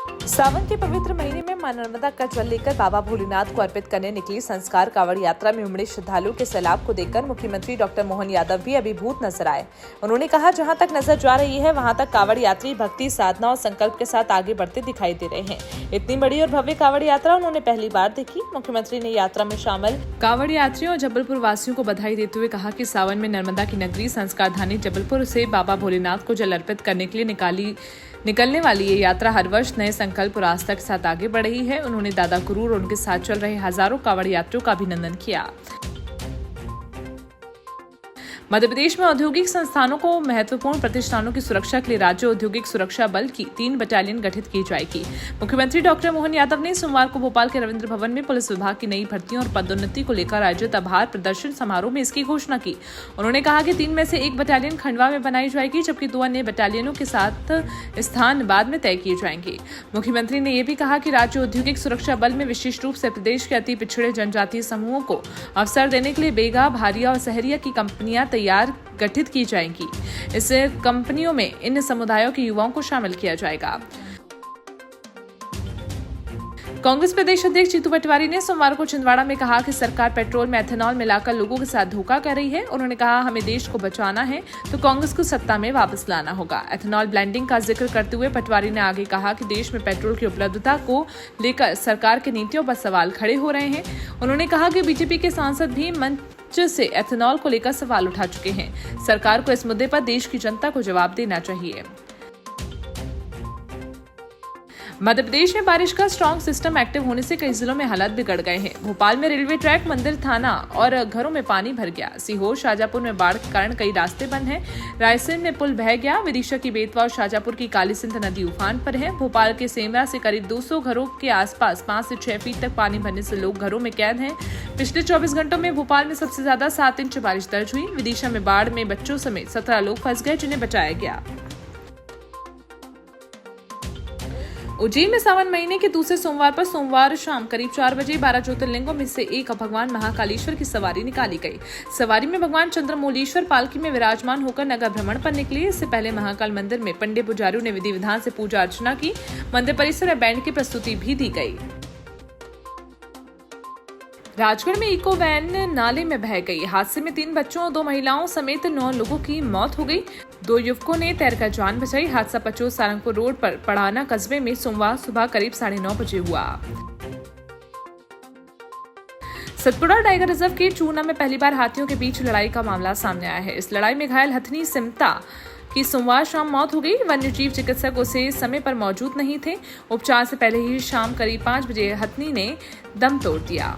सावन के पवित्र महीने में मां नर्मदा का जल लेकर बाबा भोलेनाथ को अर्पित करने निकली संस्कार कांवड़ यात्रा में उमड़े श्रद्धालुओं के सैलाब को देखकर मुख्यमंत्री डॉक्टर मोहन यादव भी अभिभूत नजर आए। उन्होंने कहा, जहां तक नजर जा रही है वहां तक कांवड़ यात्री भक्ति, साधना और संकल्प के साथ आगे बढ़ते दिखाई दे रहे हैं। इतनी बड़ी और भव्य कांवड़ यात्रा उन्होंने पहली बार देखी। मुख्यमंत्री ने यात्रा में शामिल कांवड़ यात्रियों और जबलपुर वासियों को बधाई देते हुए कहा कि सावन में नर्मदा की नगरी संस्कार धानी जबलपुर से बाबा भोलेनाथ को जल अर्पित करने के लिए निकलने वाली ये यात्रा हर वर्ष नए संकल्प और आस्था के साथ आगे बढ़ रही है। उन्होंने दादा गुरु और उनके साथ चल रहे हजारों कांवड़ यात्रियों का अभिनंदन किया। मध्य प्रदेश में औद्योगिक संस्थानों को महत्वपूर्ण प्रतिष्ठानों की सुरक्षा के लिए राज्य औद्योगिक सुरक्षा बल की 3 बटालियन गठित की जाएगी। मुख्यमंत्री डॉक्टर मोहन यादव ने सोमवार को भोपाल के रविंद्र भवन में पुलिस विभाग की नई भर्तियों और पदोन्नति को लेकर आयोजित आभार प्रदर्शन समारोह में इसकी घोषणा की। उन्होंने कहा कि 3 में से 1 बटालियन खंडवा में बनाई जाएगी, जबकि 2 अन्य बटालियनों के साथ स्थान बाद में तय किए जाएंगे। मुख्यमंत्री ने यह भी कहा कि राज्य औद्योगिक सुरक्षा बल में विशेष रूप से प्रदेश के अति पिछड़े जनजातीय समूहों को अवसर देने के लिए बेगा, भारिया और सहरिया की कंपनियां गठित की जाएंगी। इस कंपनियों में इन समुदायों के युवाओं को शामिल किया जाएगा। कांग्रेस प्रदेश अध्यक्ष जीतू पटवारी ने सोमवार को छिंदवाड़ा में कहा कि सरकार पेट्रोल में एथेनॉल मिलाकर लोगों के साथ धोखा कर रही है। उन्होंने कहा, हमें देश को बचाना है तो कांग्रेस को सत्ता में वापस लाना होगा। एथेनॉल ब्लेंडिंग का जिक्र करते हुए पटवारी ने आगे कहा कि देश में पेट्रोल की उपलब्धता को लेकर सरकार की नीतियों पर सवाल खड़े हो रहे हैं। उन्होंने कहा कि बीजेपी के सांसद भी मंच से एथेनॉल को लेकर सवाल उठा चुके हैं। सरकार को इस मुद्दे पर देश की जनता को जवाब देना चाहिए। मध्य प्रदेश में बारिश का स्ट्रॉन्ग सिस्टम एक्टिव होने से कई जिलों में हालात बिगड़ गए हैं। भोपाल में रेलवे ट्रैक, मंदिर, थाना और घरों में पानी भर गया। सीहोर, शाजापुर में बाढ़ के कारण कई रास्ते बंद हैं। रायसेन में पुल बह गया। विदिशा की बेतवा और शाजापुर की काली सिंध नदी उफान पर है। भोपाल के सेमरा से करीब 200 घरों के आसपास 5 से 6 फीट तक पानी भरने से लोग घरों में कैद हैं। पिछले 24 घंटों में भोपाल में सबसे ज्यादा 7 इंच बारिश दर्ज हुई। विदिशा में बाढ़ में बच्चों समेत 17 लोग फंस गए, जिन्हें बचाया गया। उज्जैन में सावन महीने के दूसरे सोमवार पर सोमवार शाम करीब 4 बजे 12 ज्योतिर्लिंगों में से एक भगवान महाकालेश्वर की सवारी निकाली गई। सवारी में भगवान चंद्रमौलेश्वर पालकी में विराजमान होकर नगर भ्रमण पर निकले। इससे पहले महाकाल मंदिर में पंडित पुजारियों ने विधि विधान से पूजा अर्चना की। मंदिर परिसर में बैंड की प्रस्तुति भी दी गई। राजगढ़ में इको वैन नाले में बह गई। हादसे में 3 बच्चों और 2 महिलाओं समेत 9 लोगों की मौत हो गई। 2 युवकों ने तैरकर जान बचाई। हादसा पचोर सारंगपुर रोड पर पड़ाना कस्बे में सोमवार सुबह करीब 9:30 बजे हुआ। सतपुड़ा टाइगर रिजर्व के चूना में पहली बार हाथियों के बीच लड़ाई का मामला सामने आया है। इस लड़ाई में घायल हथनी सिमता की सोमवार शाम मौत हो गई। वन्यजीव चिकित्सक उसे समय पर मौजूद नहीं थे। उपचार से पहले ही शाम करीब 5 बजे हथनी ने दम तोड़ दिया।